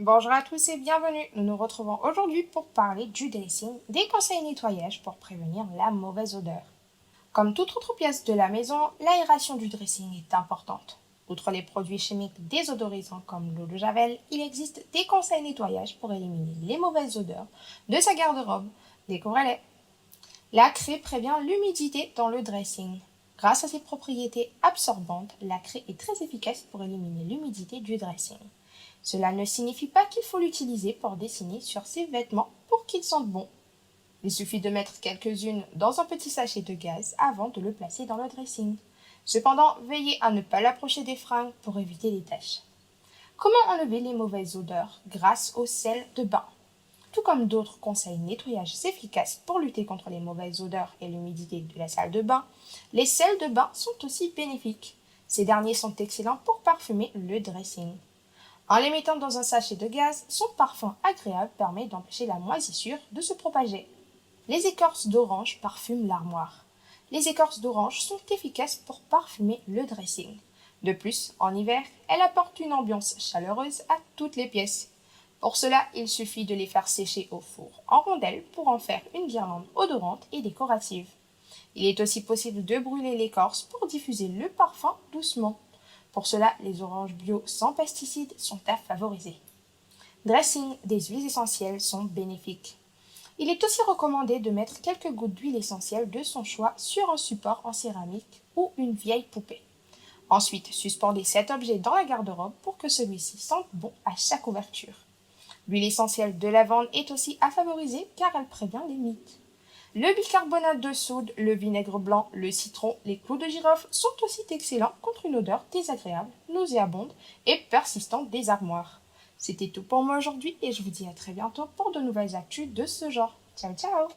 Bonjour à tous et bienvenue. Nous nous retrouvons aujourd'hui pour parler du dressing, des conseils nettoyage pour prévenir la mauvaise odeur. Comme toute autre pièce de la maison, l'aération du dressing est importante. Outre les produits chimiques désodorisants comme l'eau de javel, il existe des conseils nettoyage pour éliminer les mauvaises odeurs de sa garde-robe. Découvrez-les. La craie prévient l'humidité dans le dressing. Grâce à ses propriétés absorbantes, la craie est très efficace pour éliminer l'humidité du dressing. Cela ne signifie pas qu'il faut l'utiliser pour dessiner sur ses vêtements pour qu'ils sentent bon. Il suffit de mettre quelques-unes dans un petit sachet de gaz avant de le placer dans le dressing. Cependant, veillez à ne pas l'approcher des fringues pour éviter les taches. Comment enlever les mauvaises odeurs grâce au sel de bain? Tout comme d'autres conseils nettoyage efficaces pour lutter contre les mauvaises odeurs et l'humidité de la salle de bain, les sels de bain sont aussi bénéfiques. Ces derniers sont excellents pour parfumer le dressing. En les mettant dans un sachet de gaz, son parfum agréable permet d'empêcher la moisissure de se propager. Les écorces d'orange parfument l'armoire. Les écorces d'orange sont efficaces pour parfumer le dressing. De plus, en hiver, elles apportent une ambiance chaleureuse à toutes les pièces. Pour cela, il suffit de les faire sécher au four en rondelles pour en faire une guirlande odorante et décorative. Il est aussi possible de brûler l'écorce pour diffuser le parfum doucement. Pour cela, les oranges bio sans pesticides sont à favoriser. Dressing des huiles essentielles sont bénéfiques. Il est aussi recommandé de mettre quelques gouttes d'huile essentielle de son choix sur un support en céramique ou une vieille poupée. Ensuite, suspendez cet objet dans la garde-robe pour que celui-ci sente bon à chaque ouverture. L'huile essentielle de lavande est aussi à favoriser car elle prévient les mites. Le bicarbonate de soude, le vinaigre blanc, le citron, les clous de girofle sont aussi excellents contre une odeur désagréable, nauséabonde et persistante des armoires. C'était tout pour moi aujourd'hui et je vous dis à très bientôt pour de nouvelles actus de ce genre. Ciao ciao!